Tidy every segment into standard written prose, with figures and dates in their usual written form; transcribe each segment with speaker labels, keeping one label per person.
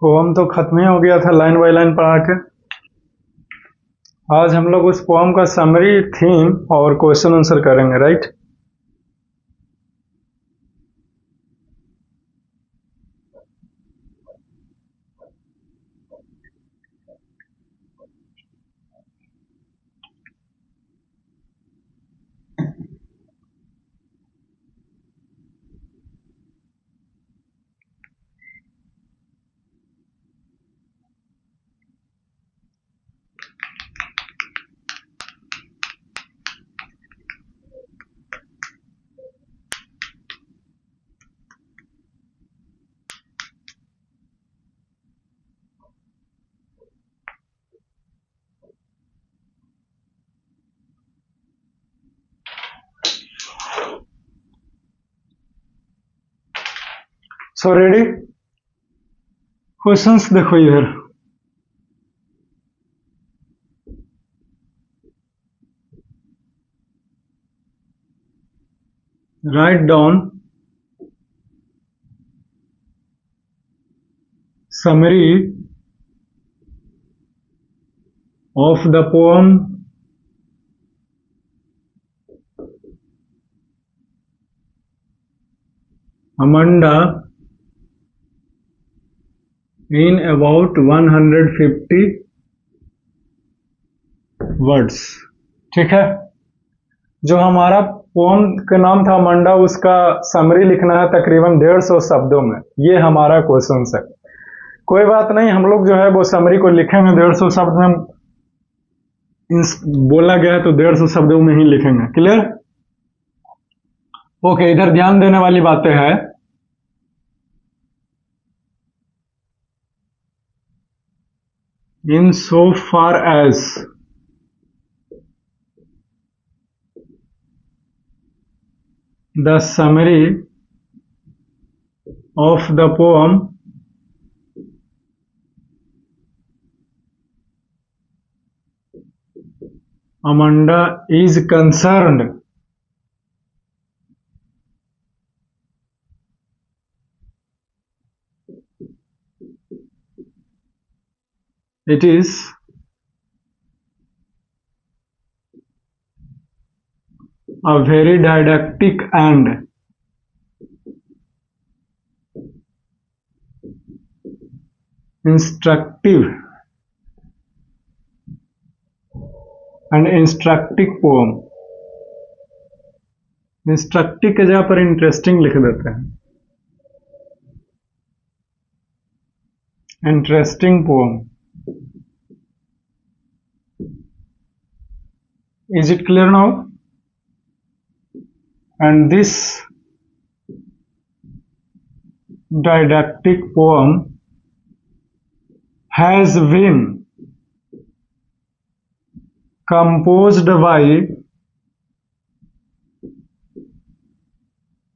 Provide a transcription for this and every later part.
Speaker 1: Pome तो खत्म ही हो गया था लाइन बाय लाइन पढ़ा के। आज हम लोग उस पोम का समरी, थीम और क्वेश्चन आंसर करेंगे, राइट। सो रेडी, क्वेश्चंस देखो इधर। Write down summary of the poem Amanda in about 150 words. ठीक है, जो हमारा पोम का नाम था अमंडा, उसका समरी लिखना है तकरीबन 150 शब्दों में। ये हमारा क्वेश्चन है। कोई बात नहीं, हम लोग जो है वो समरी को लिखेंगे 150 शब्द में। बोला गया है तो 150 शब्दों में ही लिखेंगे। क्लियर? ओके, इधर ध्यान देने वाली बातें हैं। In so far as the summary of the poem Amanda is concerned, it is a very didactic and instructive poem। Instructive के जगह पर इंटरेस्टिंग लिख देते हैं। Interesting poem. Is it clear now? And this didactic poem has been composed by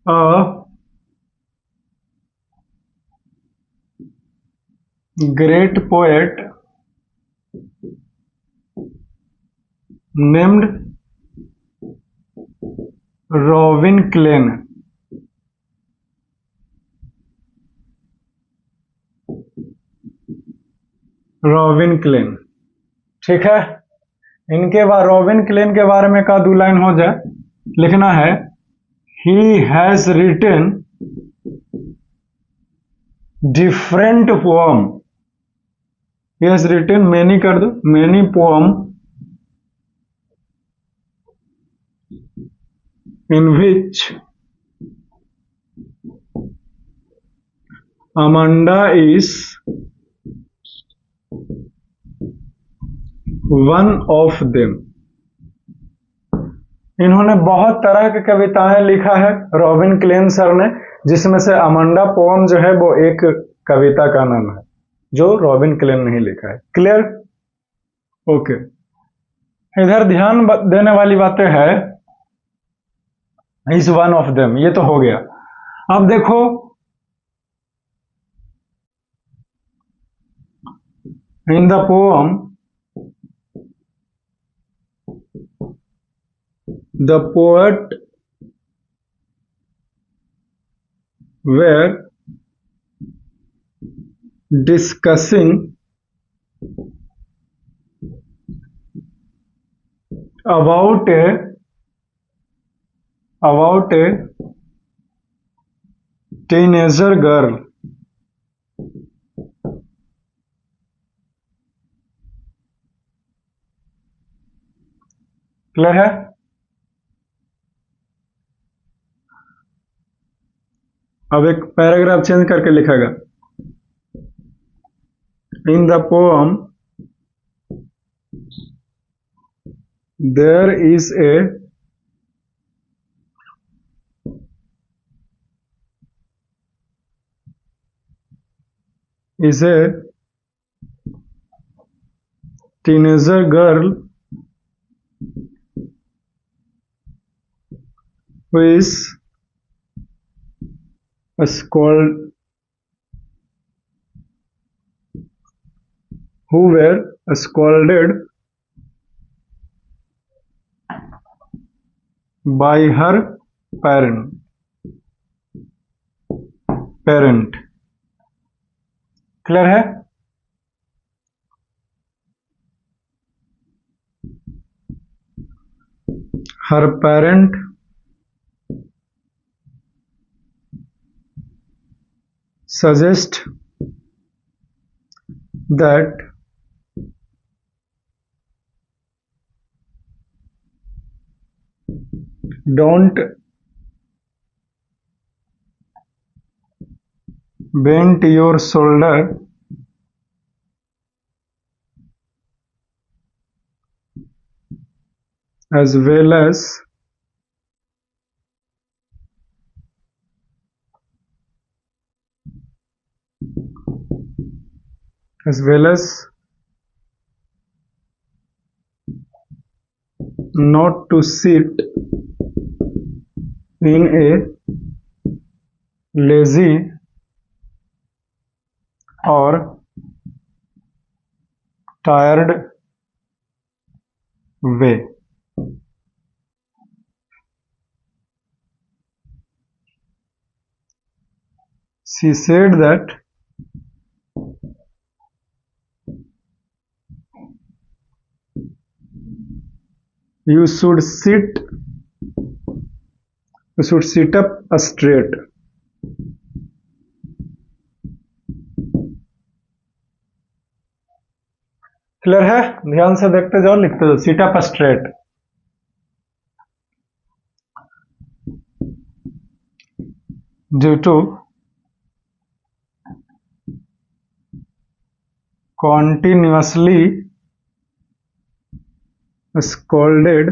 Speaker 1: a great poet named Robin Klein. Robin Klein, ठीक है। इनके बाद रॉबिन क्लेन के बारे में का 2 लाइन हो जाए, लिखना है he has written different poem. He has written many कर दो, many poem in which Amanda is one of them। इन्होंने बहुत तरह की कविताएं लिखा है रॉबिन क्लेन सर ने, जिसमें से अमांडा पोम जो है वो एक कविता का नाम है जो रॉबिन क्लेन ने ही लिखा है। क्लियर? ओके, इधर ध्यान देने वाली बातें है इज वन ऑफ देम, ये तो हो गया। अब देखो in the poem the poet were discussing about a teenager girl. Clear है? अब एक पैराग्राफ चेंज करके लिखेगा। In the poem there is a teenager girl who is scolded who were scolded by her parent. Clear है? Her parent suggest that don't bend your shoulder as well as not to sit in a lazy or tired way. She said that you should sit up straight. Clear है? ध्यान से देखते जाओ, लिखते जाओ। Sit up straight. Due to continuously scolded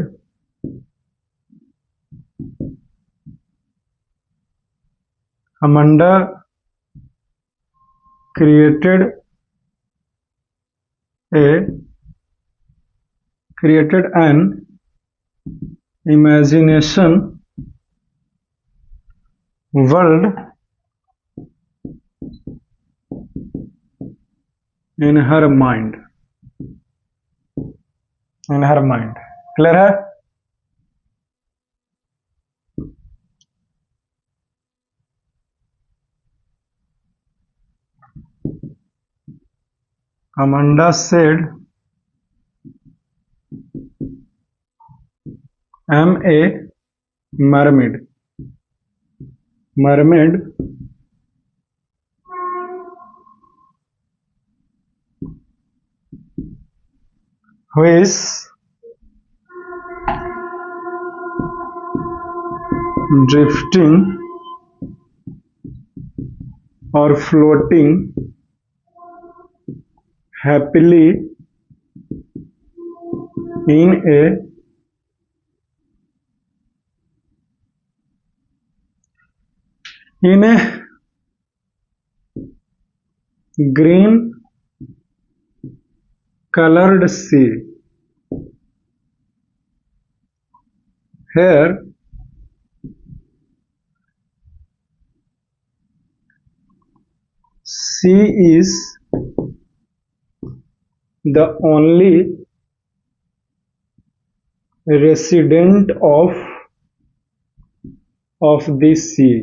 Speaker 1: Amanda created an imagination world in her mind. Clear है? Amanda said, "I'm a mermaid. Who is drifting or floating happily in a green colored sea. Here she is the only resident of the sea.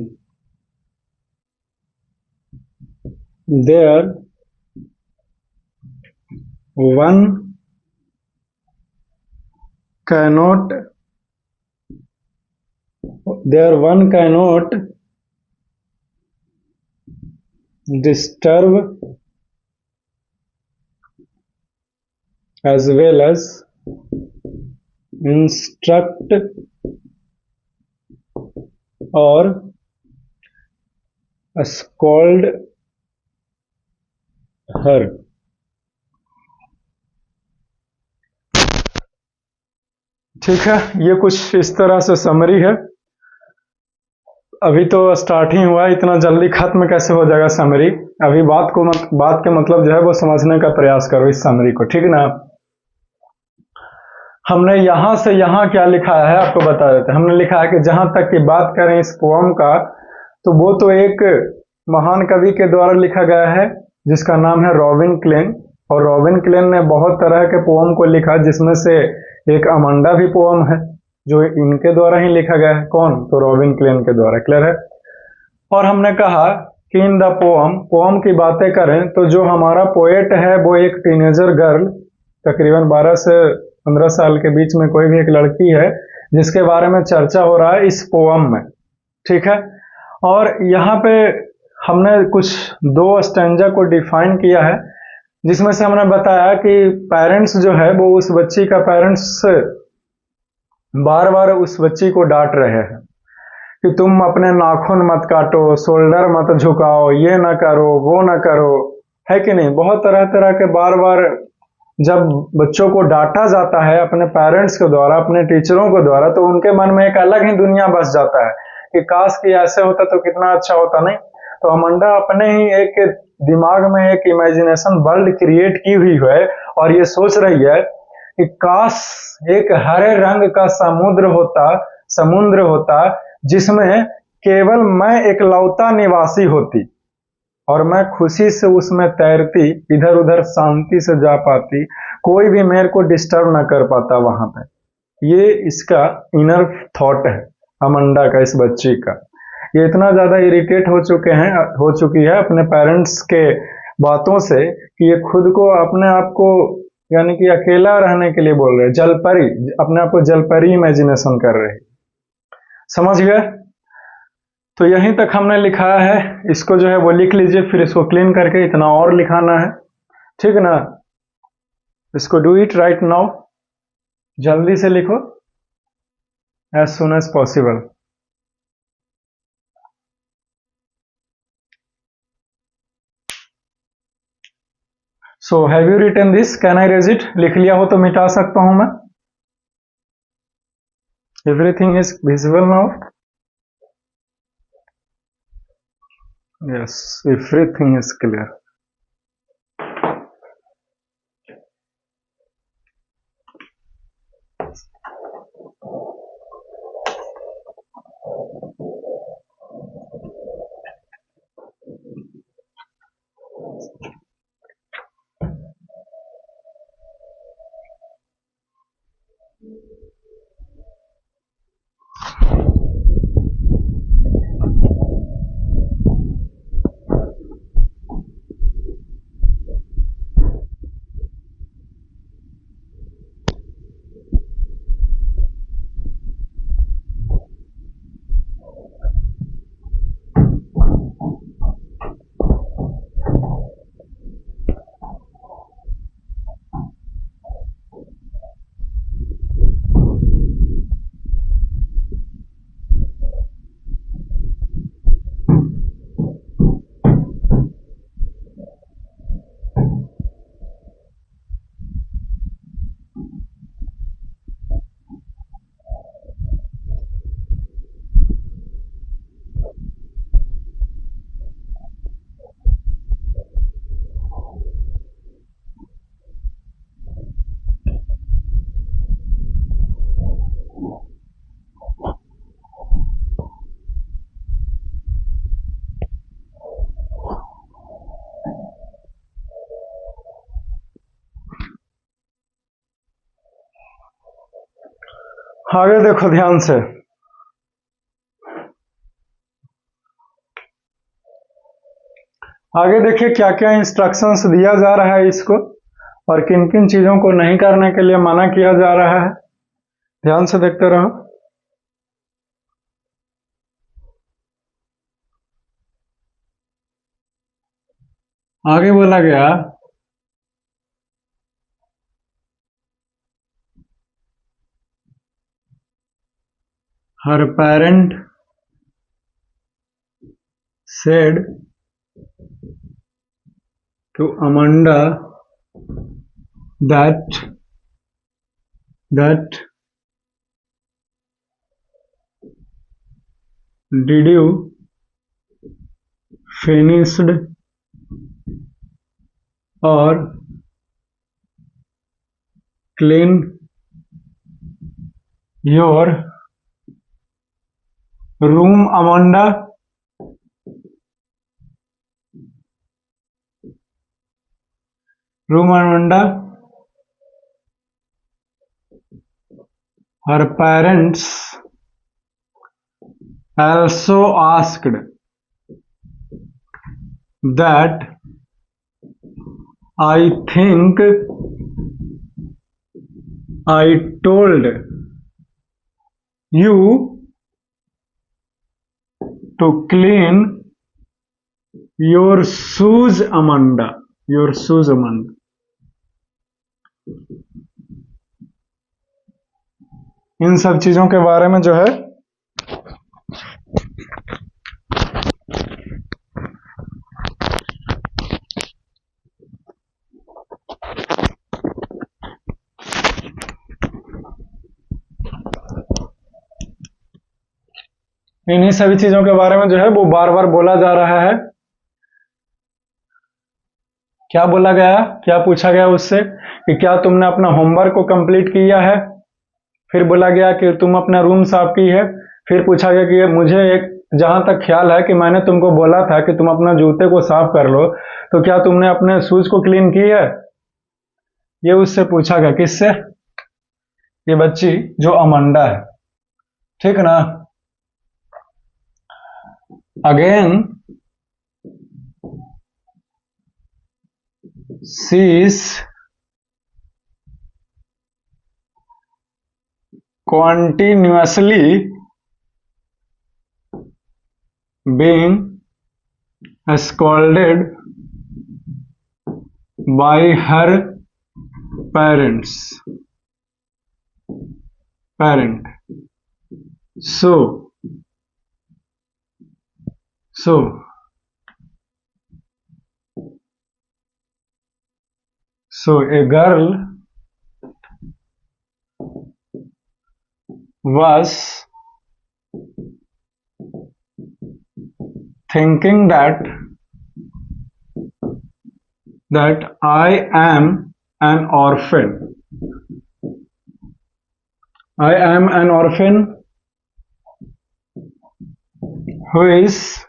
Speaker 1: There one cannot disturb as well as instruct or scold her। ठीक है, ये कुछ इस तरह से summary है। अभी तो स्टार्ट ही हुआ, इतना जल्दी खत्म कैसे हो जाएगा समरी। अभी बात के मतलब जो है वो समझने का प्रयास करो इस समरी को, ठीक ना। हमने यहां से यहां क्या लिखा है आपको बता देते हैं। हमने लिखा है कि जहां तक की बात करें इस पोअम का, तो वो तो एक महान कवि के द्वारा लिखा गया है जिसका नाम है रॉबिन क्लेन। और रॉबिन क्लेन ने बहुत तरह के पोअम को लिखा, जिसमें से एक अमांडा भी पोअम है जो इनके द्वारा ही लिखा गया है। कौन? तो रॉबिन क्लेन के द्वारा। क्लियर है। और हमने कहा कि इन द पोअम की बातें करें तो जो हमारा पोएट है वो एक टीनेजर गर्ल, तकरीबन 12 से 15 साल के बीच में कोई भी एक लड़की है जिसके बारे में चर्चा हो रहा है इस पोअम में। ठीक है। और यहाँ पे हमने कुछ 2 स्टैंजा को डिफाइन किया है, जिसमें से हमने बताया कि पेरेंट्स जो है वो उस बच्ची का पेरेंट्स बार बार उस बच्ची को डांट रहे हैं कि तुम अपने नाखून मत काटो, शोल्डर मत झुकाओ, ये ना करो, वो ना करो, है कि नहीं। बहुत तरह तरह के बार बार जब बच्चों को डांटा जाता है अपने पेरेंट्स के द्वारा, अपने टीचरों के द्वारा, तो उनके मन में एक अलग ही दुनिया बस जाता है कि काश कि ऐसे होता तो कितना अच्छा होता। नहीं तो अमांडा अपने ही एक दिमाग में एक इमेजिनेशन वर्ल्ड क्रिएट की हुई है और ये सोच रही है कि काश एक हरे रंग का समुद्र होता जिसमें केवल मैं एकलौता निवासी होती और मैं खुशी से उसमें तैरती, इधर उधर शांति से जा पाती, कोई भी मेरे को डिस्टर्ब ना कर पाता वहां पे। ये इसका इनर थॉट है अमांडा का, इस बच्ची का। ये इतना ज्यादा इरिटेट हो चुकी है अपने पेरेंट्स के बातों से कि ये खुद को अपने आप को यानी कि अकेला रहने के लिए बोल रहे हैं, जलपरी, अपने आप को जलपरी इमेजिनेशन कर रहे हैं। समझ गए। तो यहीं तक हमने लिखा है, इसको जो है वो लिख लीजिए, फिर इसको क्लीन करके इतना और लिखाना है, ठीक ना। इसको डू इट राइट नाउ, जल्दी से लिखो, as soon as possible. So have you written this, can I erase it? लिख लिया हो तो मिटा सकता हूं मैं। Everything is visible now. Yes, everything is clear. आगे देखो ध्यान से। आगे देखिए क्या क्या इंस्ट्रक्शंस दिया जा रहा है इसको। और किन किन चीजों को नहीं करने के लिए मना किया जा रहा है, ध्यान से देखते रहो। आगे बोला गया हर parent said to Amanda that did you finished or clean your room, Amanda? Room, Amanda? Her parents also asked that. I think I told you to clean your shoes, Amanda. Your shoes, Amanda. इन सब चीजों के बारे में जो है इन्हीं सभी चीजों के बारे में जो है वो बार बार बोला जा रहा है। क्या बोला गया, क्या पूछा गया उससे कि क्या तुमने अपना होमवर्क को कंप्लीट किया है। फिर बोला गया कि तुम अपना रूम साफ की है। फिर पूछा गया कि मुझे एक जहां तक ख्याल है कि मैंने तुमको बोला था कि तुम अपना जूते को साफ कर लो, तो क्या तुमने अपने शूज को क्लीन की है। ये उससे पूछा गया, किससे, ये बच्ची जो अमंडा है, ठीक ना। Again she is continuously being scolded by her parent. So a girl was thinking that I am an orphan. I am an orphan who is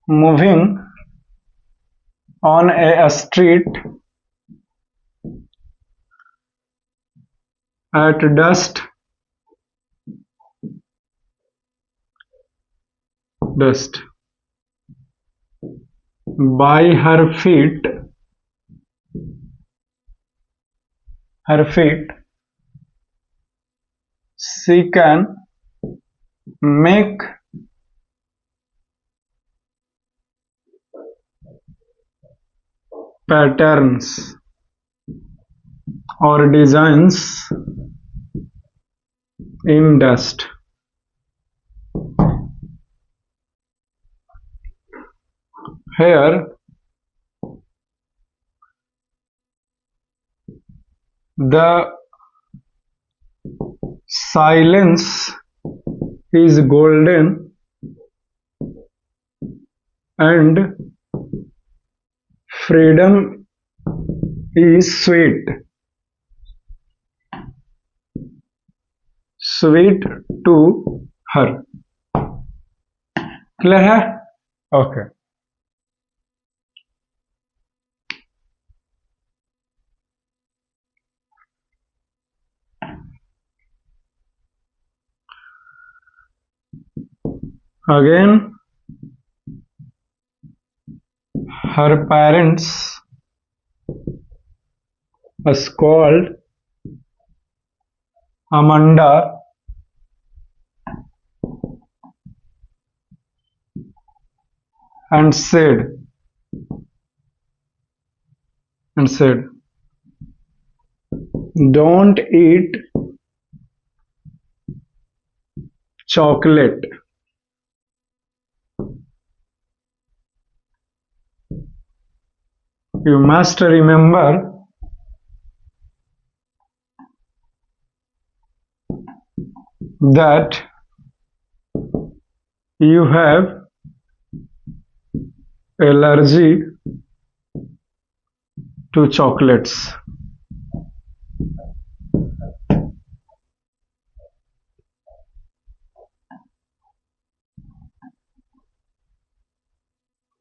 Speaker 1: moving on a street at dusk by her feet she can make patterns or designs in dust. Here the silence is golden and freedom is sweet to her. Clear है? Okay. Again her parents scolded Amanda and said, don't eat chocolate. You must remember that you have allergy to chocolates.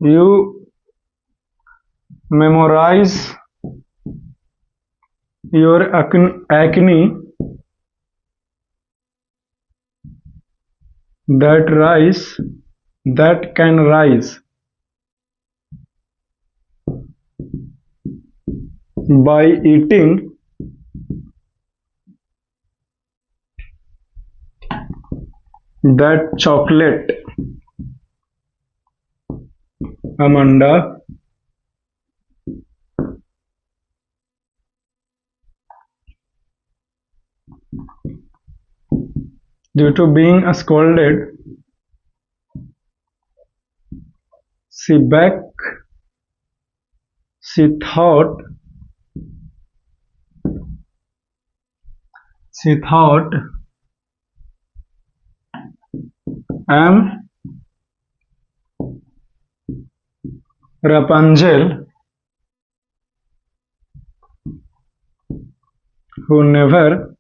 Speaker 1: You memorize your acne that can rise by eating that chocolate. Amanda due to being scolded, she thought I'm Rapunzel who never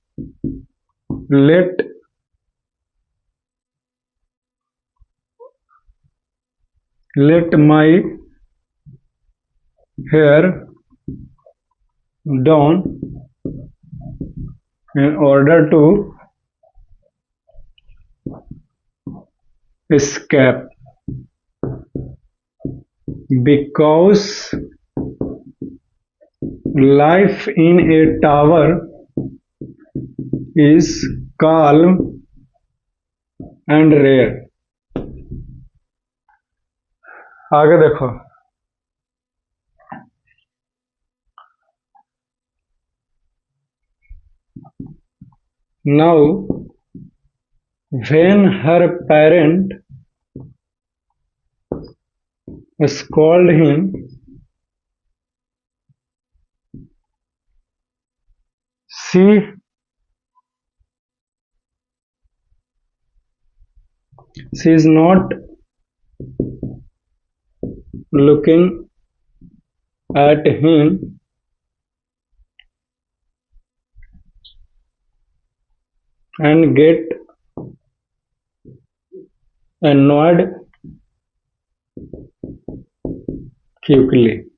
Speaker 1: let my hair down in order to escape, because life in a tower is calm and rare. आगे देखो, now when her parent scold him, she is not looking at him and get annoyed quickly.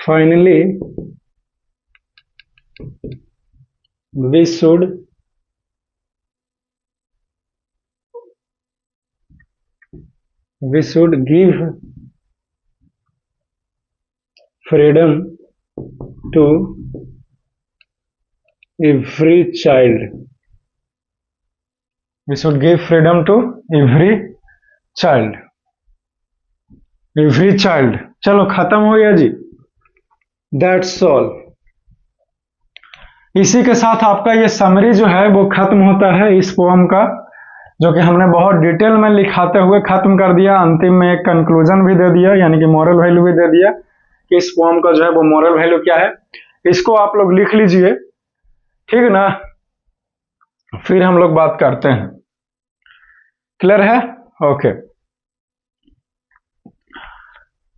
Speaker 1: Finally, we should give freedom to every child. We should give freedom to every child. चलो खत्म हो गया जी. That's all. इसी के साथ आपका ये summary जो है वो खत्म होता है इस पोएम का, जो कि हमने बहुत डिटेल में लिखाते हुए खत्म कर दिया. अंतिम में एक कंक्लूजन भी दे दिया, यानी कि मॉरल वैल्यू भी दे दिया कि इस पोएम का जो है वो मॉरल वैल्यू क्या है. इसको आप लोग लिख लीजिए, ठीक है ना, फिर हम लोग बात करते हैं. क्लियर है? ओके.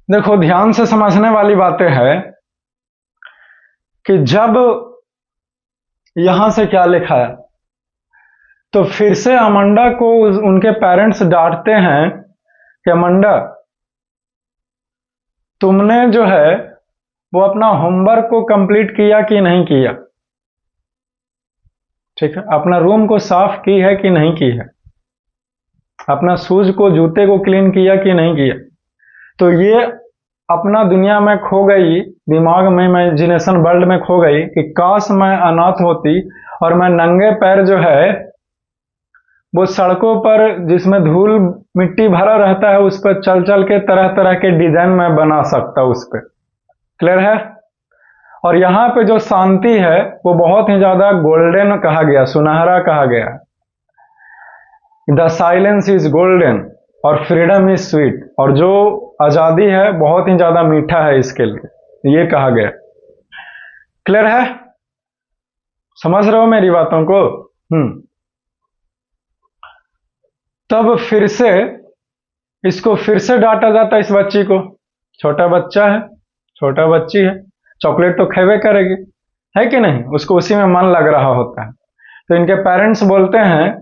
Speaker 1: देखो ध्यान से समझने वाली बातें हैं कि जब यहां से क्या लिखा है, तो फिर से अमंडा को उनके पेरेंट्स डांटते हैं कि अमंडा तुमने जो है वो अपना होमवर्क को कंप्लीट किया कि नहीं किया. ठीक है, अपना रूम को साफ की है कि नहीं की है. अपना शूज को, जूते को क्लीन किया कि नहीं किया। तो ये अपना दुनिया में खो गई, दिमाग में, इमेजिनेशन वर्ल्ड में खो गई कि काश मैं अनाथ होती और मैं नंगे पैर जो है वो सड़कों पर जिसमें धूल मिट्टी भरा रहता है उस पर चल चल के तरह तरह के डिजाइन मैं बना सकता उस पर। क्लियर है। और यहाँ पे जो शांति है वो बहुत ही ज्यादा गोल्डन कहा गया, सुनहरा कहा गया। द साइलेंस इज गोल्डन और फ्रीडम इज स्वीट, और जो आजादी है बहुत ही ज्यादा मीठा है इसके लिए, ये कहा गया। क्लियर है, समझ रहे हो मेरी बातों को। तब फिर से इसको फिर से डांटा जाता है, इस बच्ची को। छोटा बच्चा है, छोटा बच्ची है, चॉकलेट तो खेवे करेगी, है कि नहीं, उसको उसी में मन लग रहा होता है। तो इनके पेरेंट्स बोलते हैं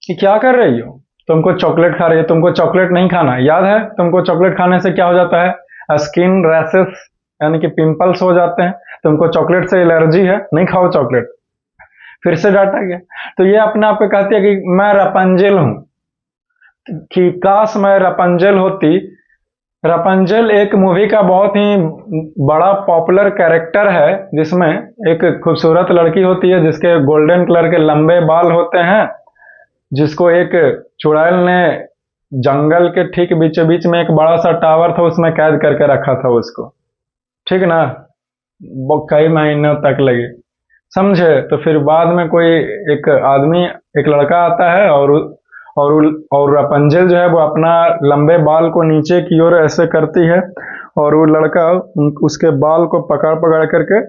Speaker 1: कि क्या कर रही हो, तुमको चॉकलेट खा रही है, तुमको चॉकलेट नहीं खाना। याद है तुमको चॉकलेट खाने से क्या हो जाता है, स्किन रैशेस यानी कि पिंपल्स हो जाते हैं, तुमको चॉकलेट से एलर्जी है, नहीं खाओ चॉकलेट। फिर से डांटा गया। तो ये अपने आप को कहती है कि मैं रपंजल हूं, कि काश मैं रपंजल होती। रपंजल एक मूवी का बहुत ही बड़ा पॉपुलर कैरेक्टर है, जिसमें एक खूबसूरत लड़की होती है जिसके गोल्डन कलर के लंबे बाल होते हैं, जिसको एक चुड़ैल ने जंगल के ठीक बीचों बीच में एक बड़ा सा टावर था उसमें कैद करके रखा था उसको, ठीक ना। वो कई महीनों तक लगे, समझे। तो फिर बाद में कोई एक आदमी, एक लड़का आता है और रपंजल जो है वो अपना लंबे बाल को नीचे की ओर ऐसे करती है, और वो लड़का उसके बाल को पकड़ पकड़ करके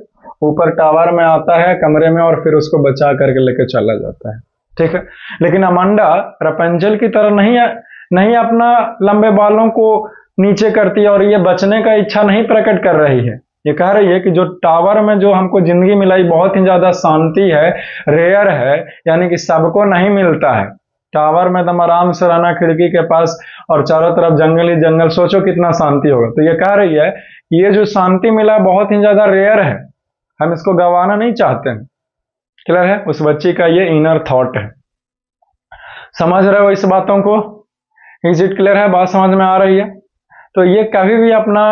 Speaker 1: ऊपर टावर में आता है कमरे में, और फिर उसको बचा करके लेके चला जाता है, ठीक है। लेकिन अमांडा रपंजल की तरह नहीं अपना लंबे बालों को नीचे करती है, और ये बचने का इच्छा नहीं प्रकट कर रही है। ये कह रही है कि जो टावर में जो हमको जिंदगी मिलाई बहुत ही ज्यादा शांति है, रेयर है, यानी कि सबको नहीं मिलता है। टावर में एकदम आराम से रहना खिड़की के पास, और चारों तरफ जंगल ही जंगल, सोचो कितना शांति होगा। तो ये कह रही है कि ये जो शांति मिला बहुत ही ज्यादा रेयर है, हम इसको गंवाना नहीं चाहते हैं। क्लियर है, उस बच्ची का ये इनर थॉट है। समझ रहे हो इस बातों को, इज इट क्लियर है, बात समझ में आ रही है। तो ये कभी भी अपना,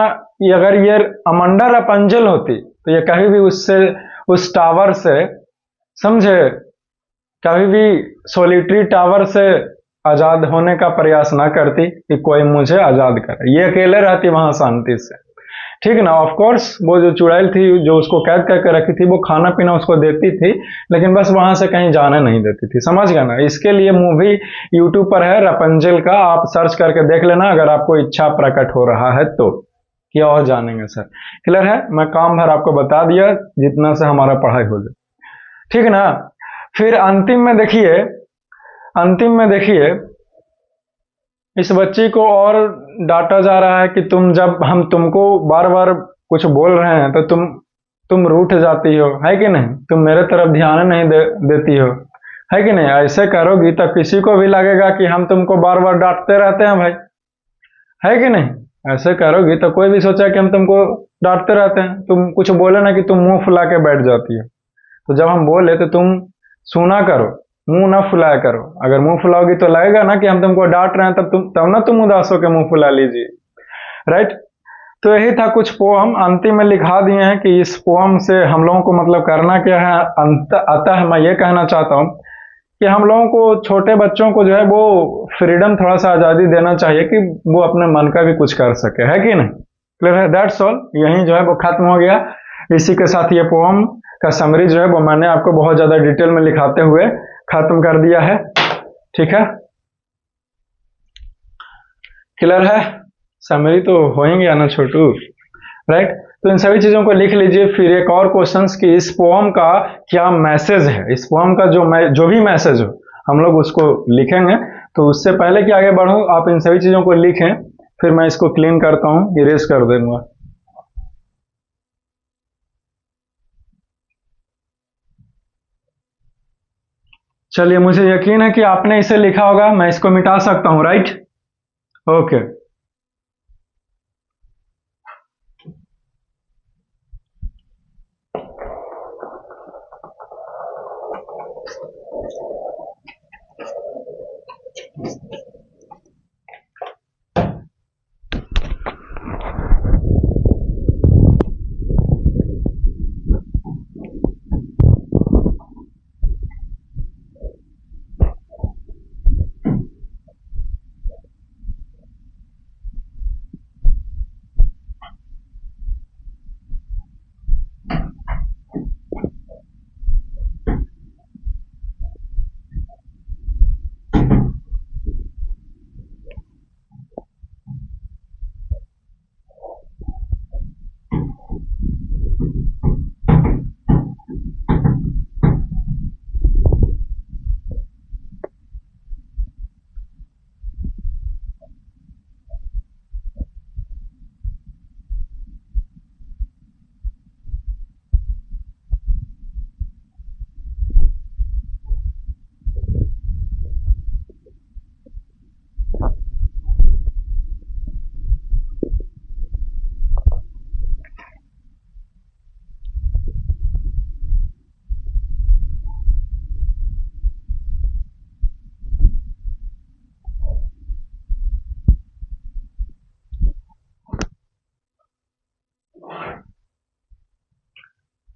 Speaker 1: अगर ये अमांडा रपंजल होती तो ये कभी भी उससे, उस टावर से, समझे, कभी भी सोलिटरी टावर से आजाद होने का प्रयास ना करती कि कोई मुझे आजाद करे। ये अकेले रहती वहां शांति से, ठीक ना। ऑफ कोर्स वो जो चुड़ैल थी जो उसको कैद करके रखी थी वो खाना पीना उसको देती थी, लेकिन बस वहां से कहीं जाने नहीं देती थी, समझ गया ना। इसके लिए मूवी यूट्यूब पर है रपंजल का, आप सर्च करके देख लेना अगर आपको इच्छा प्रकट हो रहा है तो। क्या और जानेंगे सर, क्लियर है। मैं काम भर आपको बता दिया जितना से हमारा पढ़ाई हो जाए, ठीक ना। फिर अंतिम में देखिए, अंतिम में देखिए इस बच्ची को और डांटा जा रहा है कि तुम, जब हम तुमको बार बार कुछ बोल रहे हैं तो तुम रूठ जाती हो, है कि नहीं, तुम मेरे तरफ ध्यान नहीं देती हो, है कि नहीं। ऐसे करोगी तो किसी को भी लगेगा कि हम तुमको बार बार डांटते रहते हैं भाई, है कि नहीं। ऐसे करोगी तो कोई भी सोचा कि हम तुमको डांटते रहते हैं, तुम कुछ बोले ना कि तुम मुंह फुला के बैठ जाती है। तो जब हम बोले तो तुम सुना करो, मुंह ना फुलाया करो। अगर मुंह फुलाओगी तो लगेगा ना कि हम तुमको डांट रहे हैं, तब ना तुम उदास होकर मुंह फुला लीजिए, राइट। तो यही था, कुछ पोम अंतिम में लिखा दिए हैं कि इस पोम से हम लोगों को मतलब करना क्या है। अतः मैं ये कहना चाहता हूं कि हम लोगों को, छोटे बच्चों को जो है वो फ्रीडम, थोड़ा सा आजादी देना चाहिए कि वो अपने मन का भी कुछ कर सके, है कि नहीं। क्लियर है, दैट्स ऑल। यही जो है वो खत्म हो गया। इसी के साथ ये पोम का समरी जो है वो मैंने आपको बहुत ज्यादा डिटेल में लिखाते हुए खत्म कर दिया है, ठीक है। क्लियर है, समरी तो हो ही गया ना छोटू, राइट। तो इन सभी चीजों को लिख लीजिए। फिर एक और क्वेश्चंस कि इस पोम का क्या मैसेज है, इस पोम का जो भी मैसेज हो हम लोग उसको लिखेंगे। तो उससे पहले कि आगे बढ़ूं, आप इन सभी चीजों को लिखें, फिर मैं इसको क्लीन करता हूं, इरेज कर दूंगा। चलिए, मुझे यकीन है कि आपने इसे लिखा होगा, मैं इसको मिटा सकता हूं, right. Okay.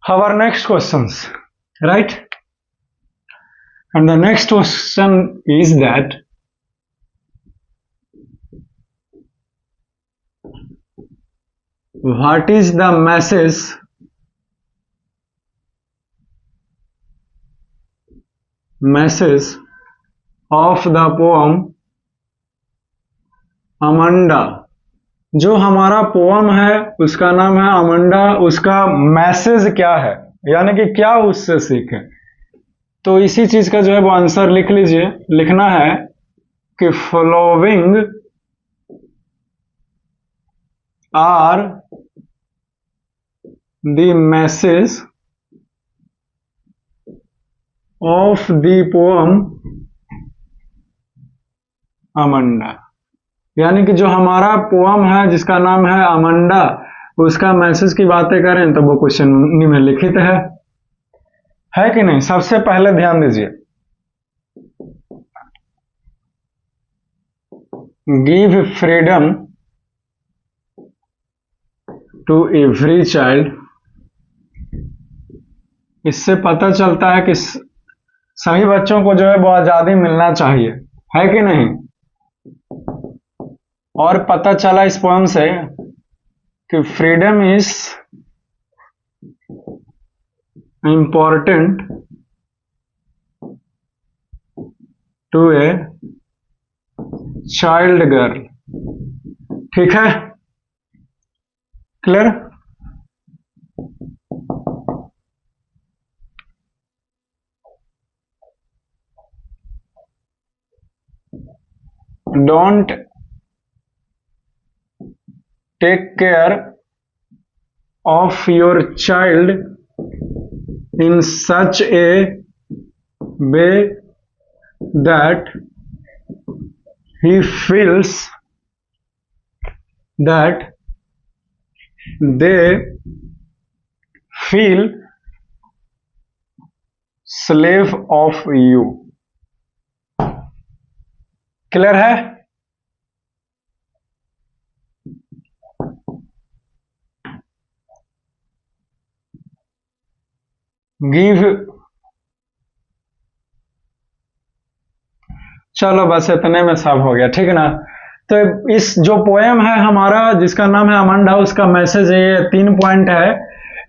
Speaker 1: Our next questions, right? And the next question is that what is the message of the poem Amanda? जो हमारा पोम है उसका नाम है अमंडा, उसका मैसेज क्या है, यानी कि क्या उससे सीखें? तो इसी चीज का जो है वो आंसर लिख लीजिए। लिखना है कि following are the message of the poem Amanda, यानी कि जो हमारा पोम है जिसका नाम है अमंडा, उसका मैसेज की बातें करें तो वो क्वेश्चन में लिखित है कि नहीं? सबसे पहले ध्यान दीजिए, give freedom to every child. इससे पता चलता है कि सभी बच्चों को जो है वो आजादी मिलना चाहिए, है कि नहीं? और पता चला इस पोएम से कि freedom is important to a child girl. ठीक है, clear? Don't take care of your child in such a way that he feels that they feel slave of you। Clear है? गिव, चलो बस इतने में सब हो गया, ठीक है ना? तो इस जो पोएम है हमारा जिसका नाम है अमंडा, उसका मैसेज ये 3 पॉइंट है,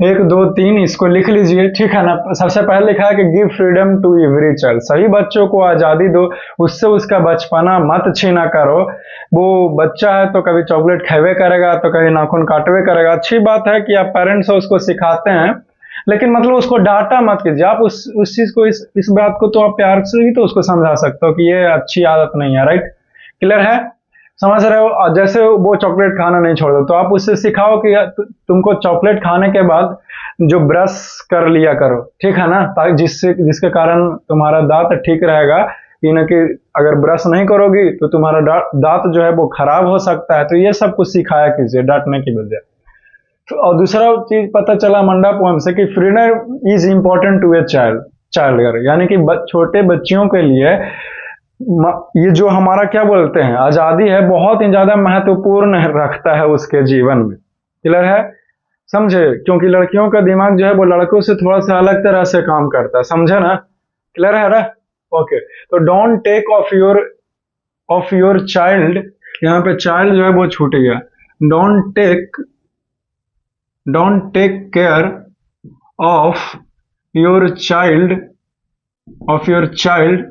Speaker 1: 1 2 3, इसको लिख लीजिए, ठीक है ना? सबसे पहले लिखा है कि give freedom to every child, सभी बच्चों को आजादी दो, उससे उसका बचपना मत छीना करो। वो बच्चा है तो कभी चॉकलेट खावे करेगा तो कभी नाखून काटवे करेगा। अच्छी बात है कि आप पेरेंट्स हो उसको सिखाते हैं, लेकिन मतलब उसको डांटा मत कीजिए। आप उस चीज को इस बात को तो आप प्यार से ही तो उसको समझा सकते हो कि ये अच्छी आदत नहीं है, राइट? क्लियर है? समझ रहे हो? जैसे वो चॉकलेट खाना नहीं छोड़ता तो आप उससे सिखाओ कि तुमको चॉकलेट खाने के बाद जो ब्रश कर लिया करो, ठीक है ना? ताकि जिसके कारण तुम्हारा दांत ठीक रहेगा, ये ना कि अगर ब्रश नहीं करोगी तो तुम्हारा दांत जो है वो खराब हो सकता है। तो ये सब कुछ सिखाया कीजिए डांटने की बजाय। और दूसरा चीज पता चला मंडा पोएम से कि freedom is important to a child girl, यानी कि छोटे बच्चियों के लिए ये जो हमारा क्या बोलते हैं आजादी है, बहुत ही ज्यादा महत्वपूर्ण रखता है उसके जीवन में। क्लियर है? समझे? क्योंकि लड़कियों का दिमाग जो है वो लड़कों से थोड़ा सा अलग तरह से काम करता है, समझे ना? क्लियर है ना? ओके, तो don't take of your child, यहाँ पे चाइल्ड जो है वो छूट गया। Don't take care of your child,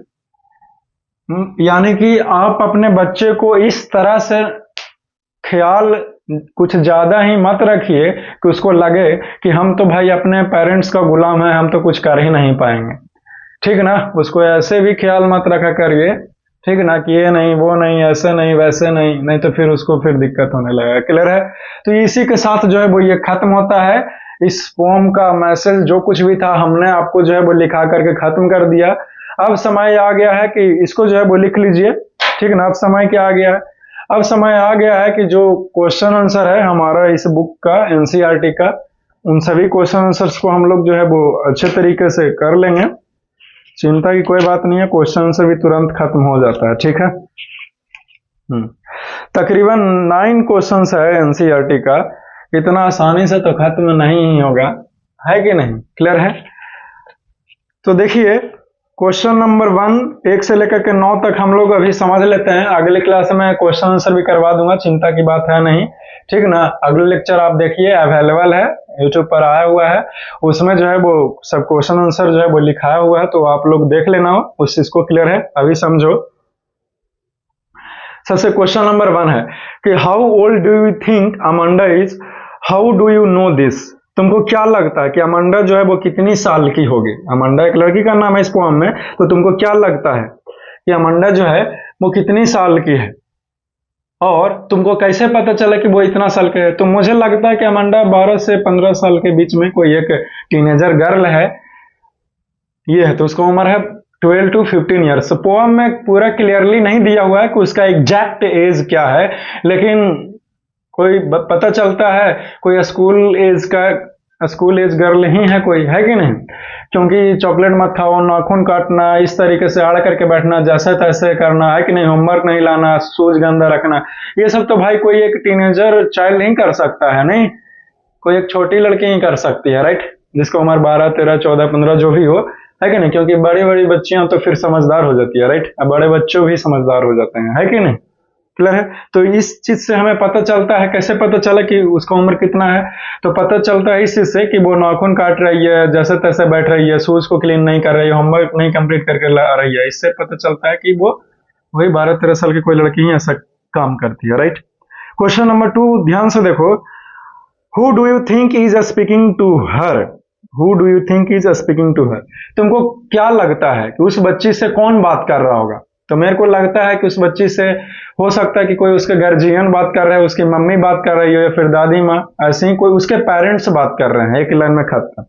Speaker 1: यानी कि आप अपने बच्चे को इस तरह से ख्याल कुछ ज्यादा ही मत रखिए कि उसको लगे कि हम तो भाई अपने पेरेंट्स का गुलाम है, हम तो कुछ कर ही नहीं पाएंगे। ठीक ना? उसको ऐसे भी ख्याल मत रखा करिए, ठीक ना, कि ये नहीं वो नहीं, ऐसे नहीं वैसे नहीं, नहीं तो फिर उसको फिर दिक्कत होने लगेगा। क्लियर है? तो इसी के साथ जो है वो ये खत्म होता है। इस पोम का मैसेज जो कुछ भी था हमने आपको जो है वो लिखा करके खत्म कर दिया। अब समय आ गया है कि इसको जो है वो लिख लीजिए, ठीक ना? अब समय क्या आ गया है? अब समय आ गया है कि जो क्वेश्चन आंसर है हमारा इस बुक का, एनसीईआरटी का, उन सभी क्वेश्चन आंसर्स को हम लोग जो है वो अच्छे तरीके से कर लेंगे। चिंता की कोई बात नहीं है, क्वेश्चन आंसर भी तुरंत खत्म हो जाता है। ठीक है? तकरीबन 9 क्वेश्चंस है एनसीईआरटी का, इतना आसानी से तो खत्म नहीं होगा, है कि नहीं? क्लियर है? तो देखिए क्वेश्चन नंबर 1 1 से लेकर के 9 तक हम लोग अभी समझ लेते हैं। अगले क्लास में क्वेश्चन आंसर भी करवा दूंगा, चिंता की बात है नहीं, ठीक ना? अगले लेक्चर आप देखिए अवेलेबल है, यूट्यूब पर आया हुआ है, उसमें जो है वो सब क्वेश्चन आंसर जो है वो लिखाया हुआ है, तो आप लोग देख लेना उस चीज को। क्लियर है? अभी समझो। सबसे क्वेश्चन नंबर 1 है कि how old do you think Amanda is, how do you no this? तुमको क्या लगता है कि अमांडा जो है वो कितनी साल की होगी? अमांडा एक लड़की का नाम है इस पोएम में, तो तुमको क्या लगता है कि अमांडा जो है वो कितनी साल की है? और तुमको कैसे पता चला कि वो इतना साल के है? तो मुझे लगता है कि अमांडा 12 से 15 साल के बीच में कोई एक टीनेजर गर्ल है, ये है, तो उसका उम्र है 12 to 15 ईयर्स। पोएम में पूरा क्लियरली नहीं दिया हुआ है कि उसका एग्जैक्ट एज क्या है, लेकिन कोई पता चलता है कोई स्कूल एज गर्ल ही है कोई, है कि नहीं? क्योंकि चॉकलेट मत खाओ, नाखून काटना, इस तरीके से आड़ करके बैठना, जैसे तैसे करना, है कि नहीं, होमवर्क नहीं लाना, शूज गंदा रखना, ये सब तो भाई कोई एक टीनेजर चाइल्ड नहीं कर सकता है, नहीं, कोई एक छोटी लड़की ही कर सकती है, राइट? जिसको उम्र 12, 13, 14, 15 जो भी हो, है कि नहीं? क्योंकि बड़ी बड़ी बच्चियां तो फिर समझदार हो जाती है, राइट? अब बड़े बच्चे भी समझदार हो जाते हैं, है कि नहीं? क्लियर है? तो इस चीज से हमें पता चलता है, कैसे पता चला कि उसका उम्र कितना है? तो पता चलता है इस चीज से कि वो नाखून काट रही है, जैसे तैसे बैठ रही है, शूज को क्लीन नहीं कर रही है, होमवर्क नहीं कंप्लीट करके ला रही है, इससे पता चलता है कि वो वही 12-13 साल की कोई लड़की ही ऐसा काम करती है, राइट? क्वेश्चन नंबर 2 ध्यान से देखो, who do you think is speaking to her? Who do you think is speaking to her? तुमको क्या लगता है कि उस बच्ची से कौन बात कर रहा होगा? तो मेरे को लगता है कि उस बच्ची से हो सकता है कि कोई उसके गार्जियन बात कर रहे हैं, उसकी मम्मी बात कर रही हो, या फिर दादी माँ, ऐसे ही कोई उसके पेरेंट्स बात कर रहे हैं। एक लाइन में खत्म।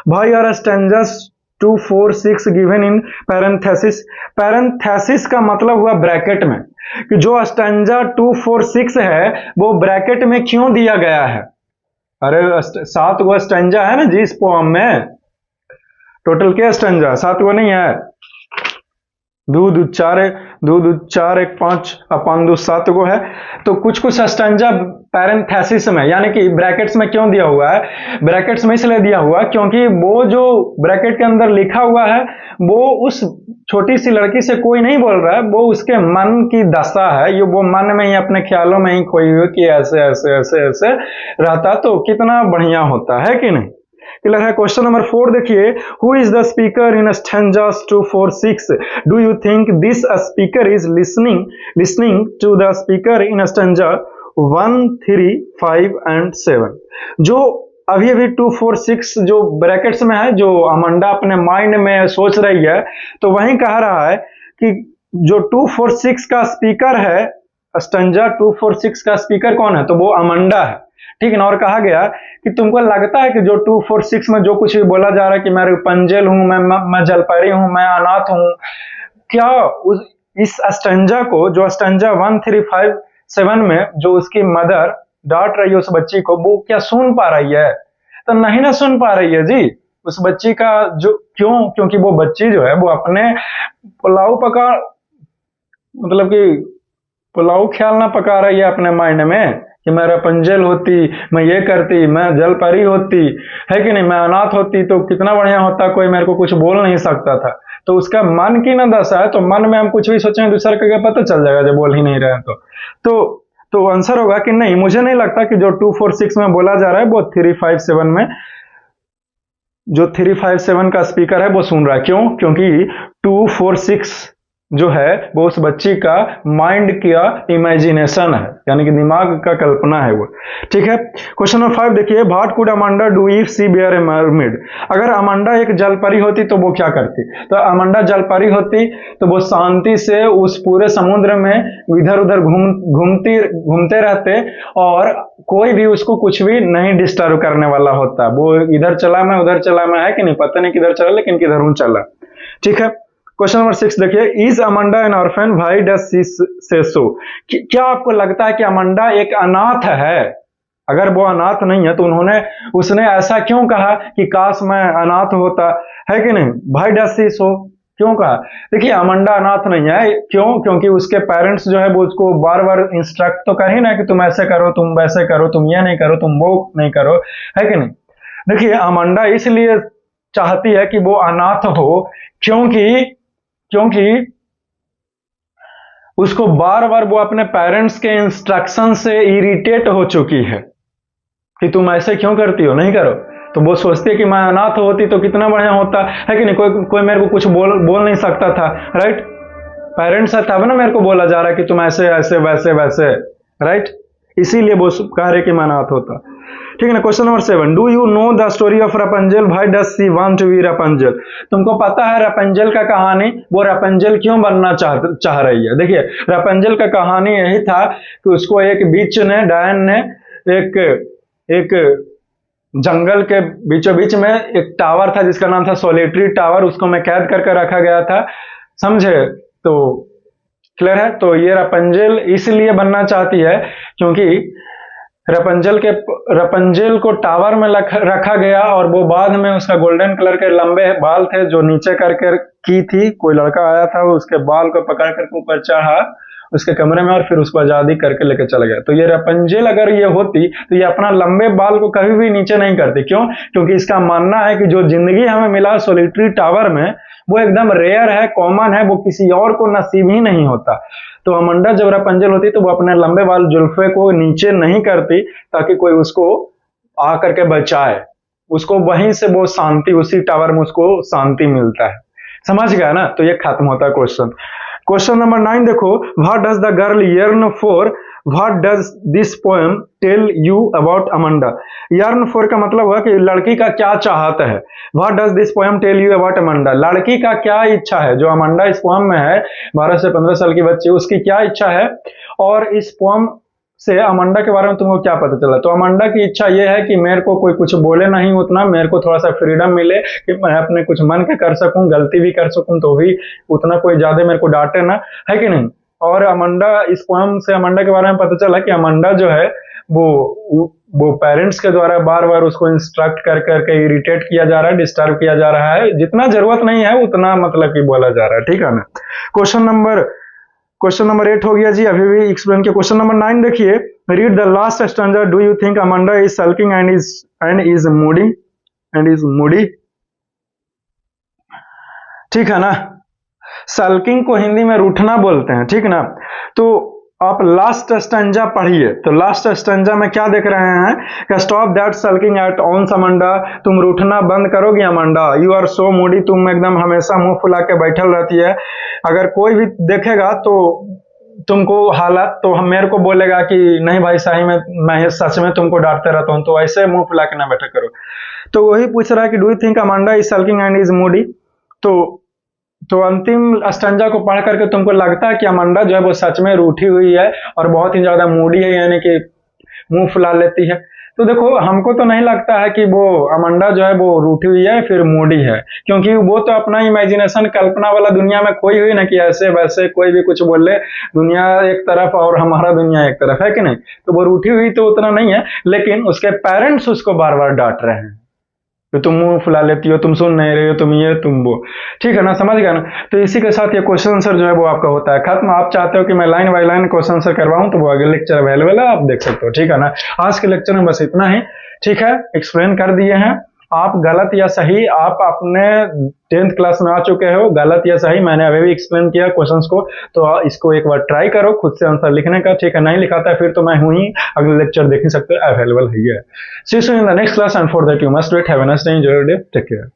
Speaker 1: भाई are stanzas 2, 4, 6 given in parenthesis. Parenthesis का मतलब हुआ ब्रैकेट में, कि जो स्टैंजा 2, 4, 6 है वो ब्रैकेट में क्यों दिया गया है? अरे 7 गो स्टैंजा है ना जी इस पोएम में, टोटल क्या स्टैंजा? 7 गो नहीं है? दूध चार 1 5 अपान 2 7 गो है। तो कुछ कुछ स्टैंजा पैरेंथेसिस में, यानी कि ब्रैकेट्स में क्यों दिया हुआ है? ब्रैकेट्स में इसलिए दिया हुआ क्योंकि वो जो ब्रैकेट के अंदर लिखा हुआ है वो उस छोटी सी लड़की से कोई नहीं बोल रहा है, वो उसके मन की दशा है, ये वो मन में ही अपने ख्यालों में ही खोई हुई कि ऐसे ऐसे ऐसे ऐसे रहता तो कितना बढ़िया होता है कि नहीं? क्लियर है? क्वेश्चन नंबर 4 देखिए, who is the speaker in stanzas 2, 4, 6? Do you think this speaker is listening to the speaker in stanza 1, 3, 5 and 7? जो अभी अभी 2, 4, 6 जो ब्रैकेट्स में है, जो अमांडा अपने माइंड में सोच रही है, तो वही कह रहा है कि जो 2, 4, 6 का स्पीकर है, स्टैंजा 2, 4, 6 का स्पीकर कौन है? तो वो अमांडा है, ठीक है ना? और कहा गया कि तुमको लगता है कि जो 2, 4, 6 में जो कुछ भी बोला जा रहा है कि मैं पंजेल हूं, मैं जलपरी हूं, मैं अनाथ हूं, क्या इस स्टैंजा को, जो स्टैंजा 1, 3, 5, 7 में जो उसकी मदर डांट रही है उस बच्ची को, वो क्या सुन पा रही है? तो नहीं ना सुन पा रही है जी। उस बच्ची का जो क्योंकि वो बच्ची जो है वो अपने पुलाव पका मतलब कि पुलाव ख्याल ना पका रही है अपने माइंड में कि मैं रपंजल होती, मैं ये करती, मैं जल परी होती, है कि नहीं, मैं अनाथ होती तो कितना बढ़िया होता, कोई मेरे को कुछ बोल नहीं सकता था। तो उसका मन की ना दशा है, तो मन में हम कुछ भी सोचेंगे दूसरे को क्या पता चल जाएगा जब बोल ही नहीं रहे हैं तो तो आंसर होगा कि नहीं, मुझे नहीं लगता कि जो 246 में बोला जा रहा है वो 357 में, जो 357 का स्पीकर है वो सुन रहा है। क्यों? क्योंकि 246 जो है वो उस बच्ची का माइंड का इमेजिनेशन है, यानी कि दिमाग का कल्पना है वो। ठीक है, क्वेश्चन नंबर 5 देखिए, what could Amanda do if she were a mermaid. अगर अमांडा एक जलपरी होती तो वो क्या करती? तो अमांडा जलपरी होती तो वो शांति से उस पूरे समुद्र में इधर उधर घूमते रहते और कोई भी उसको कुछ भी नहीं डिस्टर्ब करने वाला होता। वो इधर चला मैं उधर चला मैं, है कि नहीं, पता नहीं किधर चला लेकिन किधर हूं चला। ठीक है, क्वेश्चन नंबर 6 देखिए, is Amanda N orphan, why does she से सो। क्या आपको लगता है कि अमांडा एक अनाथ है? अगर वो अनाथ नहीं है तो उसने ऐसा क्यों कहा कि काश मैं अनाथ होता, है कि नहीं? व्हाई डज शी सो क्यों कहा? देखिए, अमांडा अनाथ नहीं है। क्यों? क्योंकि उसके पेरेंट्स जो है वो उसको बार बार इंस्ट्रक्ट तो कर ही ना कि तुम ऐसे करो, तुम वैसे करो, तुम ये नहीं करो, तुम वो नहीं करो, है कि नहीं? देखिए, अमांडा इसलिए चाहती है कि वो अनाथ हो क्योंकि क्योंकि उसको बार बार वो अपने पेरेंट्स के इंस्ट्रक्शन से इरिटेट हो चुकी है कि तुम ऐसे क्यों करती हो, नहीं करो। तो वो सोचती है कि मैं अनाथ होती तो कितना बढ़िया होता, है कि नहीं, कोई मेरे को कुछ बोल नहीं सकता था, राइट? पेरेंट्स है तब ना मेरे को बोला जा रहा है कि तुम ऐसे ऐसे वैसे वैसे, राइट? इसीलिए वो कह रहे कि मैं अनाथ होता। ठीक है ना, question number 7, do you know the story of Rapunzel, why does she want to be Rapunzel. तुमको पता है रपंजल का कहानी, वो रपंजल क्यों बनना चाह रही है? देखिए, रपंजल का कहानी यही था कि उसको एक बीच ने डायन ने एक एक जंगल के बीचों बीच में एक टावर था जिसका नाम था सोलिटरी टावर, उसको मैं कैद करके रखा गया था, समझे? तो क्लियर है? तो ये रपंजल इसलिए बनना चाहती है क्योंकि रपंजल को टावर में रखा गया और वो बाद में उसका गोल्डन कलर के लंबे बाल थे जो नीचे करके की थी, कोई लड़का आया था वो उसके बाल को पकड़ करके ऊपर चढ़ा उसके कमरे में और फिर उसको आजादी करके लेके चला गया। तो ये रपंजल अगर ये होती तो ये अपना लंबे बाल को कभी भी नीचे नहीं करती। क्यों? क्योंकि इसका मानना है कि जो जिंदगी हमें मिला सोलिटरी टावर में वो एकदम रेयर है, कॉमन है, वो किसी और को नसीब ही नहीं होता। तो अमांडा जब रपंजल होती तो वो अपने लंबे बाल जुल्फे को नीचे नहीं करती ताकि कोई उसको आकर के बचाए, उसको वहीं से वो शांति, उसी टावर में उसको शांति मिलता है। समझ गया ना? तो ये खत्म होता है क्वेश्चन। क्वेश्चन नंबर 9 देखो, what does the girl yearn for, what does this poem tell you about Amanda. Yearn for का मतलब हुआ कि लड़की का क्या चाहत है। What does this poem tell you about Amanda, लड़की का क्या इच्छा है। जो अमांडा इस पोएम में है, 12 से 15 साल की बच्ची, उसकी क्या इच्छा है और इस पोएम से अमांडा के बारे में तुमको क्या पता चला। तो अमांडा की इच्छा यह है कि मेरे को कोई कुछ बोले नहीं, उतना मेरे को थोड़ा सा फ्रीडम मिले कि मैं अपने कुछ मन के कर सकूं, गलती भी कर सकूं तो भी उतना कोई ज्यादा मेरे को डांटे ना, है कि नहीं। और अमांडा, इस पोएम से अमांडा के बारे में पता चला कि अमांडा जो है वो पेरेंट्स के द्वारा बार बार उसको इंस्ट्रक्ट कर करके इरिटेट किया जा रहा है, डिस्टर्ब किया जा रहा है, जितना जरूरत नहीं है उतना मतलब कि बोला जा रहा है। ठीक है ना। क्वेश्चन नंबर 8 हो गया जी, अभी भी एक्सप्लेन किया। क्वेश्चन नंबर 9 देखिए, read the last stanza, do you think Amanda is sulking and is Moody. ठीक है ना, सल्किंग को हिंदी में रूठना बोलते हैं, ठीक ना। तो आप लास्ट स्टैंजा पढ़िए, तो लास्ट स्टैंजा में क्या देख रहे हैं कि stop that sulking at once Amanda, तुम रूठना बंद करोगी Amanda, you are so moody, तुम एकदम हमेशा मुंह फुला के बैठल रहती है। अगर कोई भी देखेगा तो तुमको हालत तो हम मेरे को बोलेगा कि नहीं भाई सही में मैं सच में तुमको डांटते रहता हूं, तो ऐसे मुंह फुला के ना बैठा करो। तो वही पूछ रहा है कि do you think Amanda is sulking and is Moody. तो अंतिम स्टैंजा को पढ़ करके तुमको लगता है कि अमांडा जो है वो सच में रूठी हुई है और बहुत ही ज्यादा मूडी है, यानी कि मुंह फुला लेती है। तो देखो, हमको तो नहीं लगता है कि वो अमांडा जो है वो रूठी हुई है फिर मूडी है, क्योंकि वो तो अपना इमेजिनेशन, कल्पना वाला दुनिया में खोई हुई ना कि ऐसे वैसे कोई भी कुछ बोले, दुनिया एक तरफ और हमारा दुनिया एक तरफ, है कि नहीं। तो वो रूठी हुई तो उतना नहीं है, लेकिन उसके पेरेंट्स उसको बार बार डांट रहे हैं, तो तुम मुंह फुला लेती हो, तुम सुन नहीं रही हो, तुम ये तुम वो, ठीक है ना, समझ गया ना। तो इसी के साथ ये क्वेश्चन आंसर जो है वो आपका होता है खत्म। आप चाहते हो कि मैं line by line question answer करवाऊं, तो वो अगले लेक्चर अवेलेबल है, आप देख सकते हो, ठीक है ना। आज के लेक्चर में बस इतना ही, ठीक है, एक्सप्लेन कर दिए हैं। आप गलत या सही आप अपने 10th क्लास में आ चुके हो, गलत या सही मैंने अभी भी एक्सप्लेन किया क्वेश्चंस को, तो इसको एक बार ट्राई करो खुद से आंसर लिखने का, ठीक है। नहीं लिखाता है फिर तो मैं हूं ही, अगले लेक्चर देख ही सकते हो, अवेलेबल है। See you soon in the next class and for that you must wait, have a nice day, enjoy your day, take care.